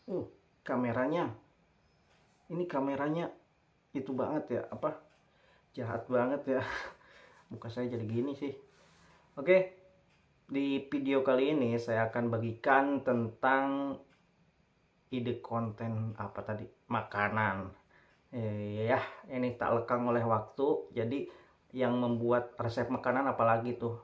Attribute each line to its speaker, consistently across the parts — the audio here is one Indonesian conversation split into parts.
Speaker 1: Uh, kameranya. Ini kameranya itu banget ya, jahat banget ya. Muka saya jadi gini sih. Oke, di video kali ini saya akan bagikan tentang ide konten apa tadi? Makanan. Ya, ini tak lekang oleh waktu. Jadi yang membuat resep makanan apalagi tuh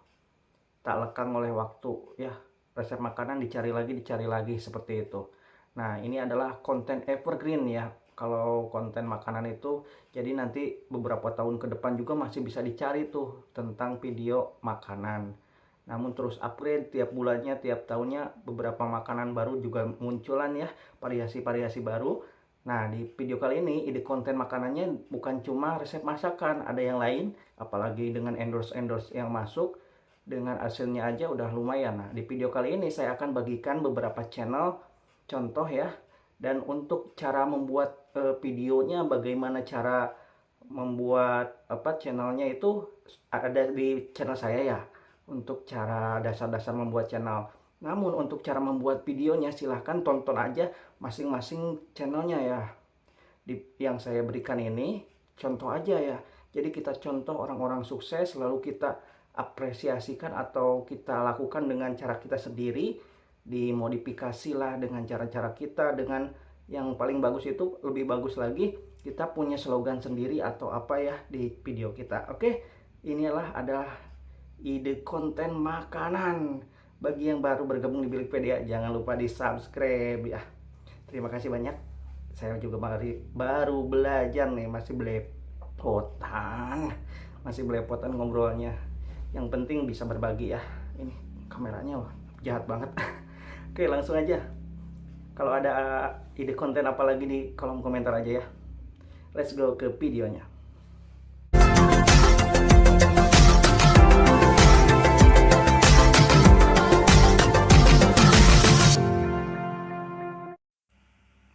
Speaker 1: tak lekang oleh waktu ya. Resep makanan dicari lagi seperti itu. Nah, ini adalah konten evergreen ya. Kalau konten makanan itu, jadi nanti beberapa tahun ke depan juga masih bisa dicari tuh tentang video makanan. Namun terus upgrade tiap bulannya, tiap tahunnya beberapa makanan baru juga munculan ya, variasi-variasi baru. Nah, di video kali ini ide konten makanannya bukan cuma resep masakan, ada yang lain, apalagi dengan endorse-endorse yang masuk, dengan hasilnya aja udah lumayan. Nah, di video kali ini saya akan bagikan beberapa channel contoh ya, dan untuk cara membuat videonya, bagaimana cara membuat channelnya itu ada di channel saya ya, untuk cara dasar-dasar membuat channel. Namun untuk cara membuat videonya silahkan tonton aja masing-masing channelnya ya. Yang saya berikan ini contoh aja ya, jadi kita contoh orang-orang sukses lalu kita apresiasikan atau kita lakukan dengan cara kita sendiri, dimodifikasi lah dengan cara-cara kita. Dengan yang paling bagus itu lebih bagus lagi, kita punya slogan sendiri atau apa ya di video kita. Oke, inilah adalah ide konten makanan. Bagi yang baru bergabung di Bilikpedia, jangan lupa di subscribe ya. Terima kasih banyak. Saya juga baru belajar nih, masih belepotan ngobrolnya. Yang penting bisa berbagi ya. Ini kameranya jahat banget. Oke, langsung aja. Kalau ada ide konten apa lagi di kolom komentar aja ya. Let's go ke videonya.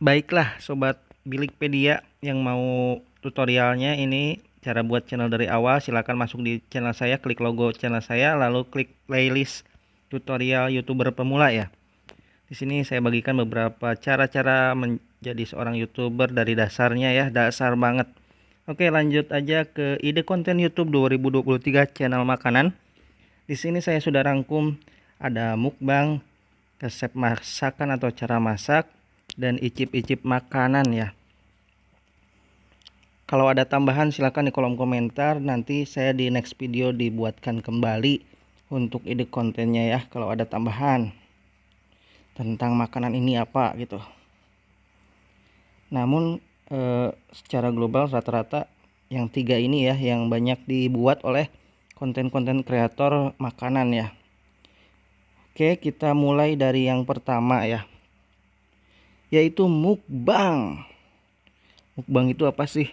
Speaker 1: Baiklah sobat Bilikpedia yang mau tutorialnya, ini cara buat channel dari awal, silahkan masuk di channel saya, klik logo channel saya, lalu klik playlist tutorial YouTuber pemula ya. Di sini saya bagikan beberapa cara-cara menjadi seorang YouTuber dari dasarnya ya, dasar banget. Oke, lanjut aja ke ide konten YouTube 2023 channel makanan. Di sini saya sudah rangkum ada mukbang, resep masakan atau cara masak, dan icip-icip makanan ya. Kalau ada tambahan silahkan di kolom komentar, nanti saya di next video dibuatkan kembali untuk ide kontennya ya, kalau ada tambahan tentang makanan ini apa gitu. Namun secara global rata-rata yang tiga ini ya yang banyak dibuat oleh konten-konten kreator makanan ya. Oke, kita mulai dari yang pertama ya, yaitu mukbang. Mukbang itu apa sih?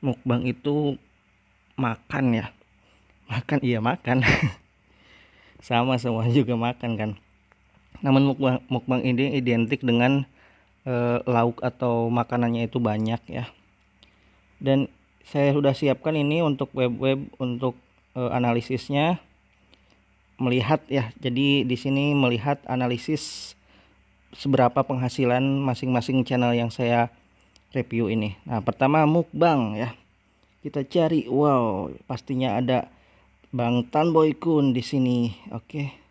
Speaker 1: Mukbang itu makan ya. Makan, iya makan. Sama semua juga makan kan. Namun mukbang ini identik dengan lauk atau makanannya itu banyak ya. Dan saya sudah siapkan ini untuk web-web untuk analisisnya, melihat ya. Jadi di sini melihat analisis seberapa penghasilan masing-masing channel yang saya review ini. Nah, pertama mukbang ya. Kita cari, wow, pastinya ada Bang Tanboy Kun di sini. Oke.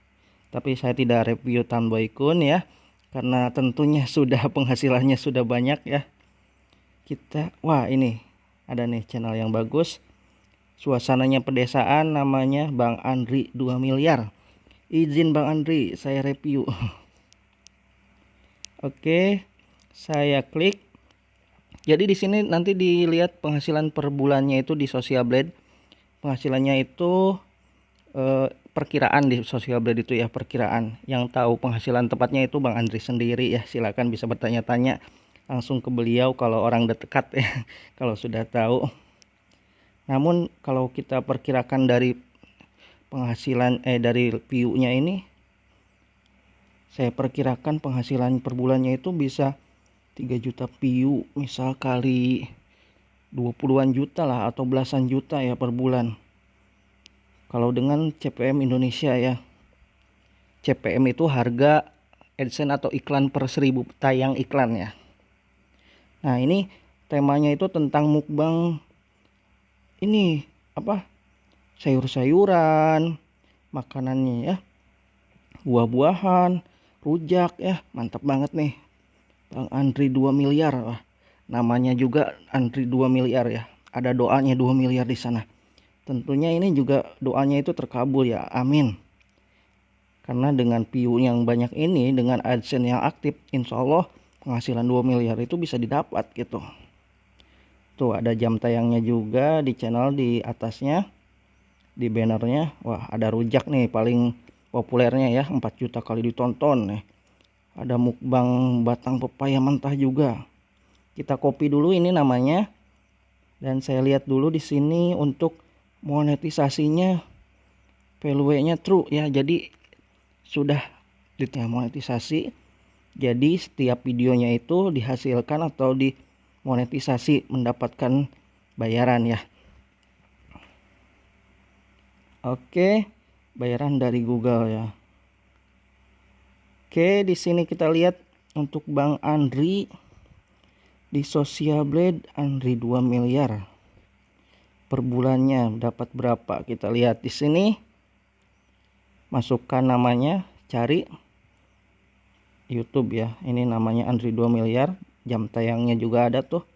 Speaker 1: Tapi saya tidak review Tanboy Kun ya, karena tentunya sudah penghasilannya sudah banyak ya. Wah, ini ada nih channel yang bagus. Suasananya pedesaan, namanya Bang Andri 2 miliar. Izin Bang Andri, saya review. Oke, saya klik. Jadi di sini nanti dilihat penghasilan per bulannya itu di Social Blade. Penghasilannya itu perkiraan di Social Blade itu ya, perkiraan. Yang tahu penghasilan tepatnya itu Bang Andri sendiri ya. Silakan bisa bertanya-tanya langsung ke beliau kalau orang dekat ya, kalau sudah tahu. Namun kalau kita perkirakan dari penghasilan dari view-nya ini, saya perkirakan penghasilan per bulannya itu bisa 3 juta view, misal kali 20-an juta lah atau belasan juta ya per bulan. Kalau dengan CPM Indonesia ya. CPM itu harga AdSense atau iklan per 1000 tayang iklan ya. Nah ini temanya itu tentang mukbang ini apa, sayur-sayuran, makanannya ya, buah-buahan, rujak ya, mantap banget nih. Bang Andri 2 miliar. Wah, namanya juga Andri 2 miliar ya. Ada doanya 2 miliar di sana. Tentunya ini juga doanya itu terkabul ya. Amin. Karena dengan view yang banyak ini, dengan AdSense yang aktif, insya Allah penghasilan 2 miliar itu bisa didapat gitu. Tuh ada jam tayangnya juga di channel di atasnya, di bannernya. Wah ada rujak nih paling populernya ya, 4 juta kali ditonton nih. Ada mukbang batang pepaya mentah juga. Kita copy dulu ini namanya, dan saya lihat dulu di sini untuk monetisasinya, value-nya true ya. Jadi sudah monetisasi. Jadi setiap videonya itu dihasilkan atau dimonetisasi, mendapatkan bayaran ya. Oke, bayaran dari Google ya. Oke, di sini kita lihat untuk Bang Andri di Social Blade, Andri 2 miliar. Per bulannya dapat berapa? Kita lihat di sini. Masukkan namanya, cari YouTube ya. Ini namanya Andri 2 miliar. Jam tayangnya juga ada tuh.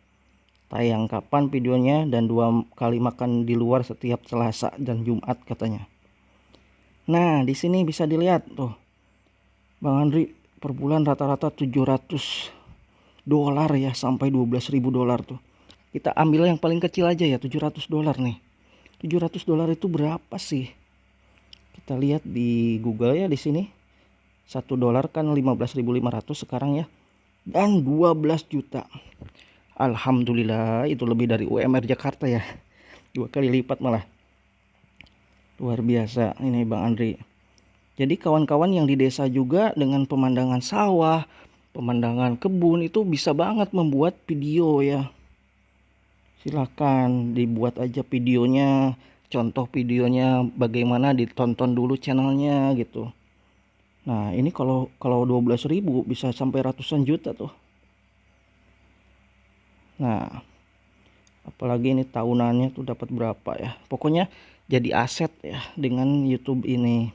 Speaker 1: Tayang kapan videonya, dan 2 kali makan di luar setiap Selasa dan Jumat katanya. Nah, di sini bisa dilihat tuh. Bang Andri per bulan rata-rata 700 dolar ya, sampai 12.000 dolar tuh. Kita ambil yang paling kecil aja ya, 700 dolar nih. 700 dolar itu berapa sih? Kita lihat di Google ya di sini. 1 dolar kan 15.500 sekarang ya. Dan 12 juta. Alhamdulillah, itu lebih dari UMR Jakarta ya. 2 kali lipat malah. Luar biasa ini Bang Andri. Jadi kawan-kawan yang di desa juga dengan pemandangan sawah, pemandangan kebun itu bisa banget membuat video ya. Silakan dibuat aja videonya, contoh videonya bagaimana, ditonton dulu channelnya gitu. Nah ini kalau 12.000 bisa sampai ratusan juta tuh. Nah apalagi ini tahunannya tuh dapat berapa ya. Pokoknya jadi aset ya dengan YouTube ini.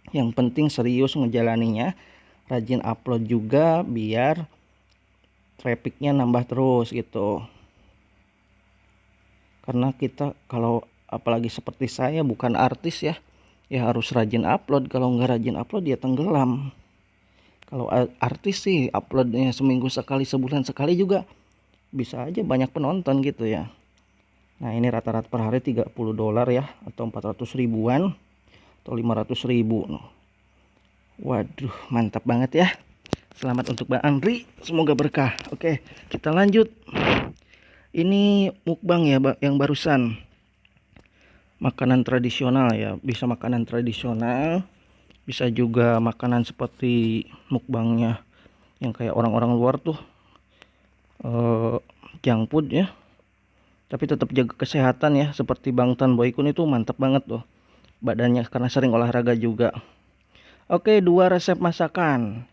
Speaker 1: Yang penting serius ngejalaninya, rajin upload juga biar trafficnya nambah terus gitu. Karena kita kalau apalagi seperti saya bukan artis ya, ya harus rajin upload. Kalau nggak rajin upload ya tenggelam. Kalau artis sih uploadnya seminggu sekali, sebulan sekali juga bisa aja banyak penonton gitu ya. Nah ini rata-rata per hari 30 dolar ya, atau 400 ribuan atau 500 ribu. Waduh mantap banget ya. Selamat untuk Bang Andri, semoga berkah. Oke kita lanjut. Ini mukbang ya yang barusan, makanan tradisional ya. Bisa makanan tradisional, bisa juga makanan seperti mukbangnya yang kayak orang-orang luar tuh, junk food ya, tapi tetap jaga kesehatan ya. Seperti Bang Tan Boykun itu mantap banget tuh badannya karena sering olahraga juga. Oke, 2 resep masakan.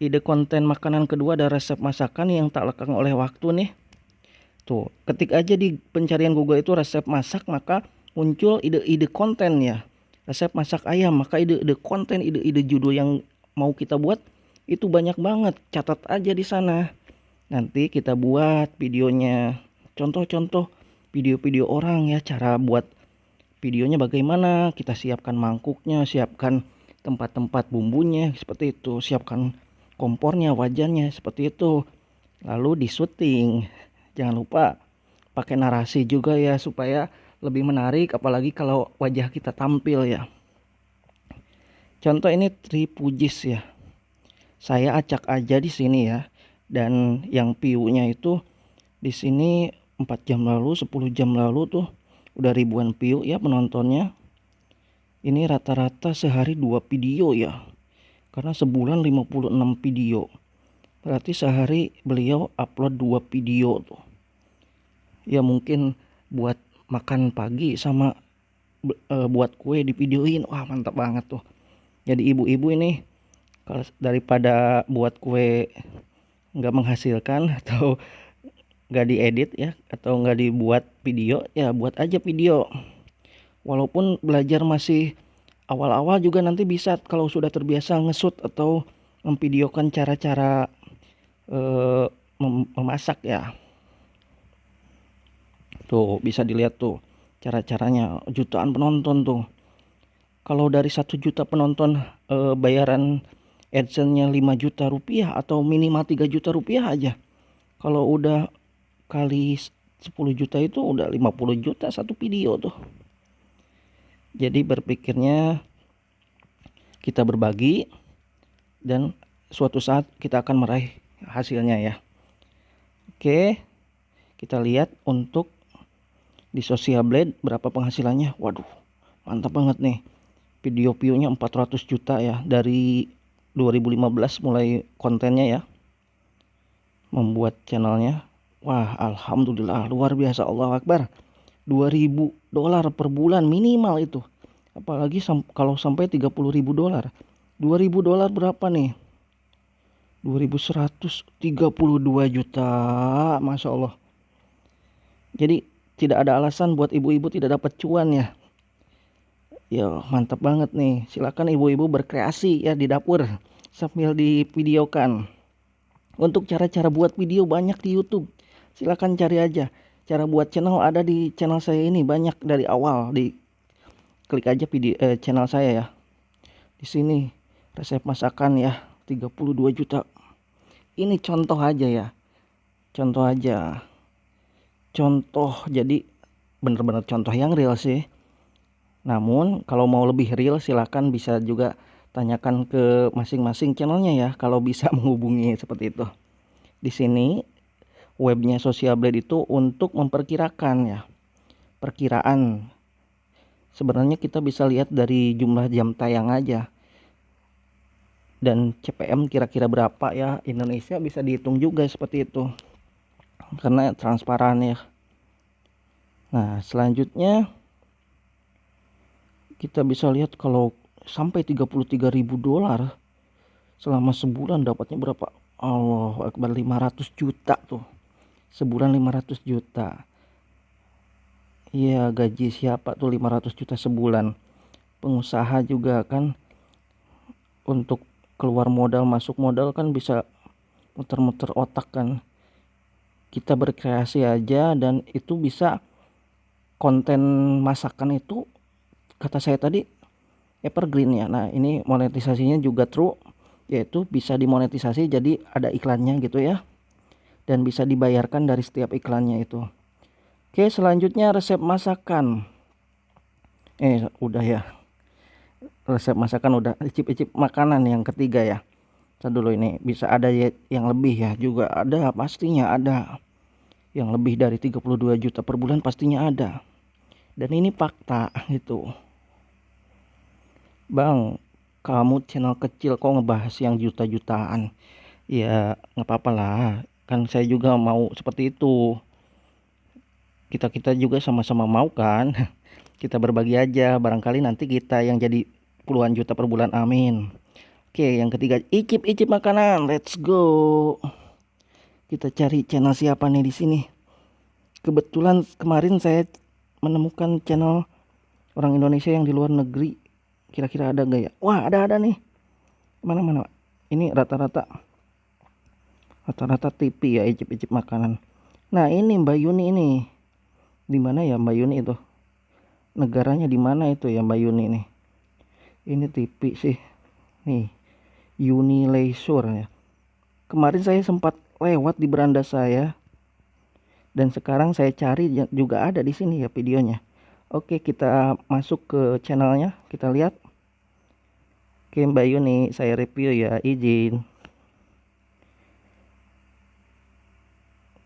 Speaker 1: Ide konten makanan kedua ada resep masakan yang tak lekang oleh waktu nih. Tuh, ketik aja di pencarian Google itu resep masak, maka muncul ide-ide konten ya. Resep masak ayam, maka ide-ide konten, ide-ide judul yang mau kita buat itu banyak banget. Catat aja di sana. Nanti kita buat videonya. Contoh-contoh video-video orang ya, cara buat videonya bagaimana. Kita siapkan mangkuknya, siapkan tempat-tempat bumbunya seperti itu, siapkan kompornya, wajannya seperti itu. Lalu disuting. Jangan lupa pakai narasi juga ya supaya lebih menarik, apalagi kalau wajah kita tampil ya. Contoh ini tripujis ya. Saya acak aja di sini ya. Dan yang view-nya itu di sini 4 jam lalu, 10 jam lalu tuh udah ribuan view ya penontonnya. Ini rata-rata sehari 2 video ya. Karena sebulan 56 video. Berarti sehari beliau upload 2 video tuh. Ya mungkin buat makan pagi sama buat kue di videoin. Wah mantap banget tuh. Jadi ibu-ibu ini Kalau daripada buat kue nggak menghasilkan atau nggak diedit ya, atau nggak dibuat video, ya buat aja video. Walaupun belajar masih awal-awal juga nanti bisa kalau sudah terbiasa nge-shoot atau memvideokan cara-cara memasak ya. Tuh bisa dilihat tuh cara-caranya, jutaan penonton tuh. Kalau dari 1 juta penonton bayaran AdSense-nya 5 juta rupiah atau minimal 3 juta rupiah aja. Kalau udah kali 10 juta itu udah 50 juta satu video tuh. Jadi berpikirnya kita berbagi dan suatu saat kita akan meraih hasilnya ya. Oke, kita lihat untuk di Social Blade berapa penghasilannya. Waduh, mantap banget nih. Video view-nya 400 juta ya, dari 2015 mulai kontennya ya, membuat channelnya. Wah, alhamdulillah, luar biasa, Allahu Akbar. $2.000 per bulan minimal itu. Apalagi kalau sampai $30.000. $2.000 berapa nih? 2.132 juta, Masya Allah. Jadi tidak ada alasan buat ibu-ibu tidak dapat cuan ya. Ya mantap banget nih. Silakan ibu-ibu berkreasi ya di dapur sambil divideokan. Untuk cara-cara buat video banyak di YouTube. Silakan cari aja. Cara buat channel ada di channel saya ini, banyak dari awal. Klik aja video channel saya ya. Di sini resep masakan ya, 32 juta. Ini contoh aja ya. Contoh aja. Contoh, jadi bener-bener contoh yang real sih. Namun kalau mau lebih real silahkan bisa juga tanyakan ke masing-masing channelnya ya, kalau bisa menghubungi seperti itu. Di sini webnya Social Blade itu untuk memperkirakan ya, perkiraan. Sebenarnya kita bisa lihat dari jumlah jam tayang aja dan CPM kira-kira berapa ya. Indonesia bisa dihitung juga seperti itu karena transparan ya. Nah selanjutnya kita bisa lihat kalau sampai $33.000 selama sebulan dapatnya berapa? Allahu Akbar, 500 juta tuh. Sebulan 500 juta. Iya, gaji siapa tuh 500 juta sebulan? Pengusaha juga kan, untuk keluar modal masuk modal kan bisa muter-muter otak kan. Kita berkreasi aja dan itu bisa, konten masakan itu kata saya tadi evergreen ya. Nah ini monetisasinya juga true, yaitu bisa dimonetisasi jadi ada iklannya gitu ya, dan bisa dibayarkan dari setiap iklannya itu. Oke, selanjutnya resep masakan. Udah ya, resep masakan udah. Icip-icip makanan yang ketiga ya. Kita dulu, ini bisa ada yang lebih ya, juga ada, pastinya ada yang lebih dari 32 juta per bulan, pastinya ada. Dan ini fakta gitu. Bang, kamu channel kecil kok ngebahas yang juta-jutaan? Ya nggak apa-apa lah, kan saya juga mau seperti itu. Kita juga sama-sama mau kan. Kita berbagi aja, barangkali nanti kita yang jadi puluhan juta per bulan, amin. Oke, yang ketiga, icip-icip makanan, let's go. Kita cari channel siapa nih di sini. Kebetulan kemarin saya menemukan channel orang Indonesia yang di luar negeri. Kira-kira ada gak ya? Wah, ada nih. Mana? Ini rata-rata TV ya, icip-icip makanan. Nah, ini Mbak Yuni ini. Di mana ya Mbak Yuni itu? Negaranya di mana itu ya Mbak Yuni nih? Ini TV sih. Nih, Yuni Leisure ya. Kemarin saya sempat lewat di beranda saya. Dan sekarang saya cari juga ada di sini ya videonya. Oke, kita masuk ke channelnya, kita lihat. Oke Mbak Yuni, saya review ya, izin.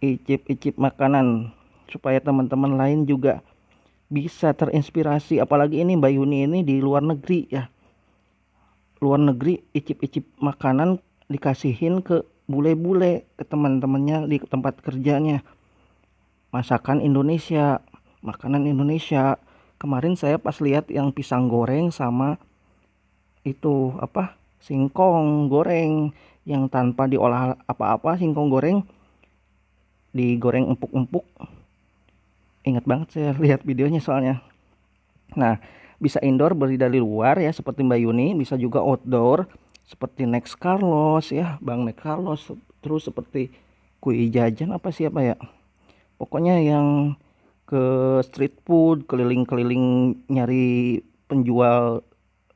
Speaker 1: Icip-icip makanan supaya teman-teman lain juga bisa terinspirasi. Apalagi ini Mbak Yuni ini di luar negeri ya. Luar negeri, icip-icip makanan dikasihin ke bule-bule, ke teman-temannya di tempat kerjanya. Masakan Indonesia, makanan Indonesia. Kemarin saya pas lihat yang pisang goreng sama itu singkong goreng yang tanpa diolah apa-apa, singkong goreng digoreng empuk-empuk. Ingat banget saya lihat videonya soalnya. Nah, bisa indoor beli dari luar ya seperti Mbak Yuni, bisa juga outdoor seperti Next Carlos ya, Bang Next Carlos, terus seperti Kui Jajan apa siapa ya. Pokoknya yang ke street food, keliling-keliling nyari penjual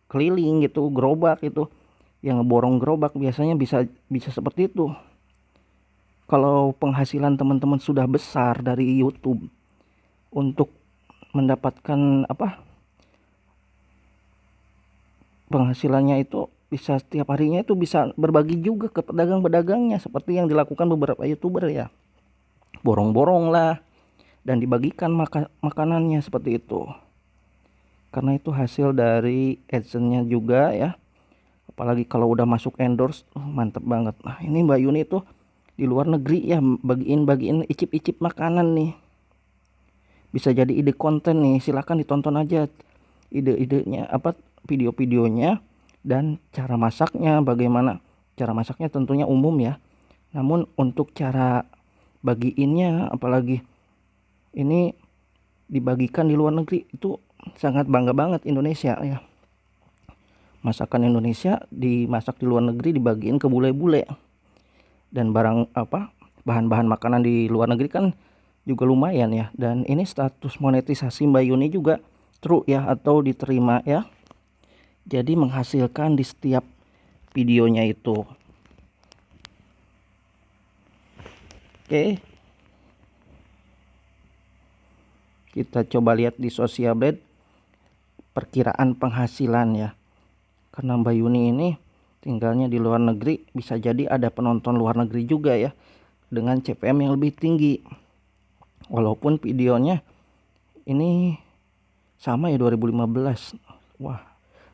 Speaker 1: keliling gitu, gerobak itu, yang ngeborong gerobak biasanya bisa bisa seperti itu. Kalau penghasilan teman-teman sudah besar dari YouTube, untuk mendapatkan penghasilannya itu bisa setiap harinya itu bisa berbagi juga ke pedagang-pedagangnya seperti yang dilakukan beberapa YouTuber ya. Borong-borong lah dan dibagikan makanannya seperti itu. Karena itu hasil dari AdSense-nya juga ya. Apalagi kalau udah masuk endorse, mantep banget. Nah, ini Mbak Yuni tuh di luar negeri ya bagiin icip-icip makanan nih. Bisa jadi ide konten nih, silakan ditonton aja ide-idenya video-videonya dan cara masaknya bagaimana. Cara masaknya tentunya umum ya. Namun untuk cara bagiinnya apalagi ini dibagikan di luar negeri itu sangat bangga banget Indonesia ya. Masakan Indonesia dimasak di luar negeri dibagiin ke bule-bule. Dan bahan-bahan makanan di luar negeri kan juga lumayan ya. Dan ini status monetisasi Mbak Yuni juga true ya atau diterima ya. Jadi menghasilkan di setiap videonya itu. Oke. Kita coba lihat di Social Blade perkiraan penghasilan ya. Karena Mbak Yuni ini tinggalnya di luar negeri, bisa jadi ada penonton luar negeri juga ya dengan CPM yang lebih tinggi. Walaupun videonya ini sama ya 2015. Wah,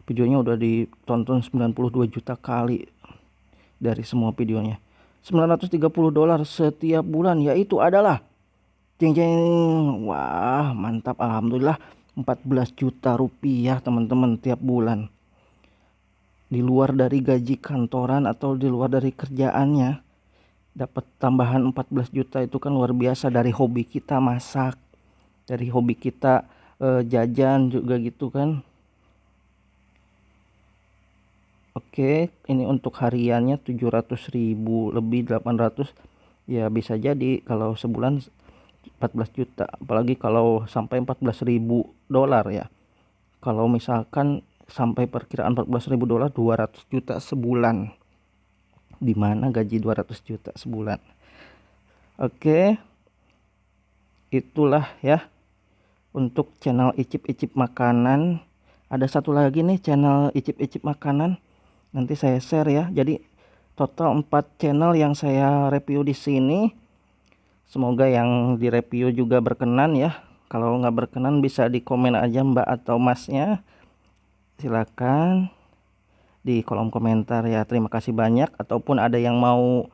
Speaker 1: videonya udah ditonton 92 juta kali dari semua videonya. $930 setiap bulan, yaitu adalah jeng jeng. Wah, mantap, alhamdulillah 14 juta rupiah teman-teman tiap bulan. Di luar dari gaji kantoran atau di luar dari kerjaannya, dapat tambahan 14 juta itu kan luar biasa. Dari hobi kita masak, dari hobi kita jajan juga gitu kan. Oke, ini untuk hariannya 700.000 lebih 800 ya, bisa jadi kalau sebulan 14 juta, apalagi kalau sampai $14.000 ya. Kalau misalkan sampai perkiraan $14.000, 200 juta sebulan. Di mana gaji 200 juta sebulan? Oke. Itulah ya untuk channel icip-icip makanan. Ada satu lagi nih channel icip-icip makanan. Nanti saya share ya. Jadi total 4 channel yang saya review di sini. Semoga yang direview juga berkenan ya. Kalau nggak berkenan bisa di komen aja Mbak atau Masnya. Silakan di kolom komentar ya. Terima kasih banyak. Ataupun ada yang mau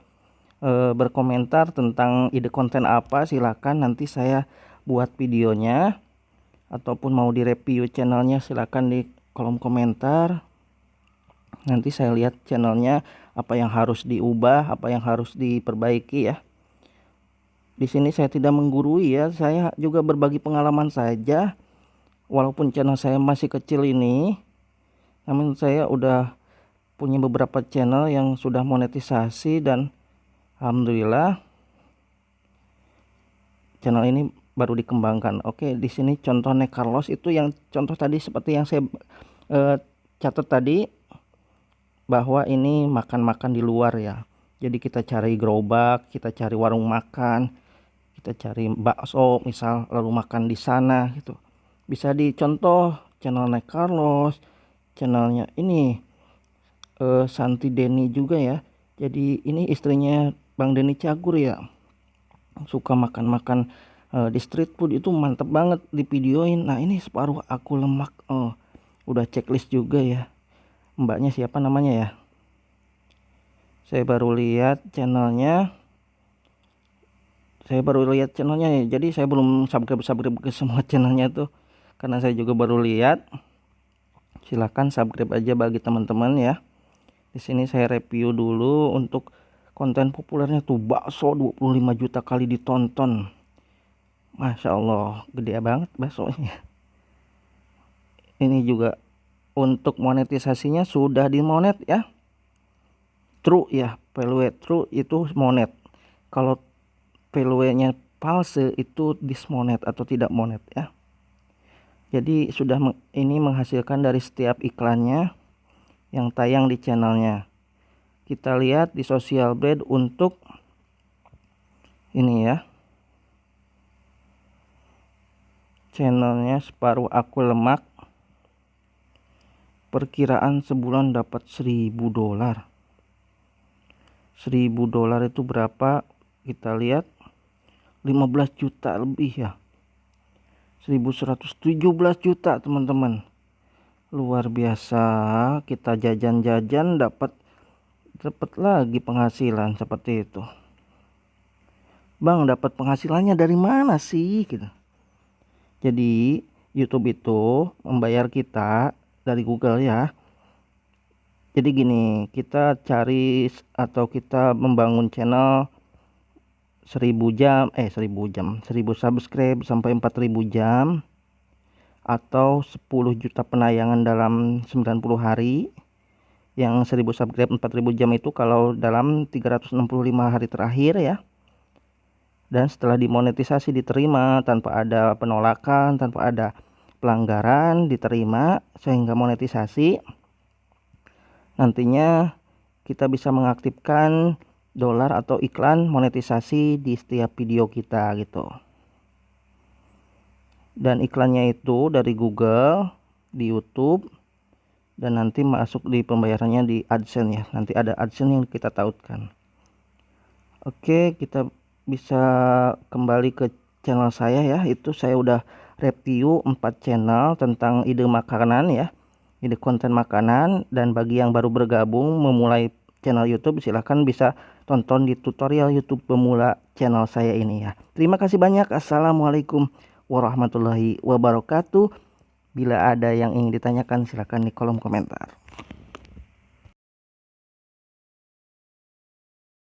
Speaker 1: berkomentar tentang ide konten apa, silakan nanti saya buat videonya. Ataupun mau direview channelnya, silakan di kolom komentar. Nanti saya lihat channelnya apa yang harus diubah, apa yang harus diperbaiki ya. Di sini saya tidak menggurui ya, saya juga berbagi pengalaman saja. Walaupun channel saya masih kecil ini, namun saya udah punya beberapa channel yang sudah monetisasi dan alhamdulillah channel ini baru dikembangkan. Oke, di sini contoh Next Carlos itu yang contoh tadi seperti yang saya catat tadi, bahwa ini makan-makan di luar ya. Jadi kita cari gerobak, kita cari warung makan, kita cari bakso misal lalu makan di sana gitu. Bisa dicontoh channel Next Carlos, channelnya ini Santi Denny juga ya. Jadi ini istrinya Bang Denny Cagur ya. Suka makan-makan di street food, itu mantep banget di videoin. Nah, ini separuh aku lemak. Udah checklist juga ya. Mbaknya siapa namanya ya? Saya baru lihat channelnya. Ya. Jadi saya belum subscribe ke semua channelnya tuh. Karena saya juga baru lihat. Silahkan subscribe aja bagi teman-teman ya. Di sini saya review dulu untuk konten populernya tuh, bakso 25 juta kali ditonton. Masya Allah, gede banget baksonya. Ini juga untuk monetisasinya sudah dimonet ya. True ya, value true itu monet. Kalau value-nya palsu itu dismonet atau tidak monet ya. Jadi sudah ini menghasilkan dari setiap iklannya yang tayang di channelnya. Kita lihat di social blade untuk ini ya, channelnya separuh aku lemak, perkiraan sebulan dapat $1.000. $1.000 itu berapa? Kita lihat 15 juta lebih ya, 1117 juta teman-teman. Luar biasa. Kita jajan-jajan dapat lagi penghasilan seperti itu. Bang, dapat penghasilannya dari mana sih gitu. Jadi YouTube itu membayar kita dari Google ya. Jadi gini, kita cari atau kita membangun channel 1000 subscribe sampai 4000 jam atau 10 juta penayangan dalam 90 hari. Yang 1000 subscribe 4000 jam itu kalau dalam 365 hari terakhir ya. Dan setelah dimonetisasi diterima tanpa ada penolakan, tanpa ada pelanggaran, diterima sehingga monetisasi. Nantinya kita bisa mengaktifkan dolar atau iklan monetisasi di setiap video kita gitu. Dan iklannya itu dari Google, di YouTube, dan nanti masuk di pembayarannya di AdSense ya. Nanti ada AdSense yang kita tautkan. Oke, kita bisa kembali ke channel saya ya. Itu saya udah review 4 channel tentang ide makanan ya, ide konten makanan. Dan bagi yang baru bergabung memulai channel YouTube, silahkan bisa tonton di tutorial YouTube pemula channel saya ini ya. Terima kasih banyak. Assalamualaikum warahmatullahi wabarakatuh. Bila ada yang ingin ditanyakan silahkan di kolom komentar.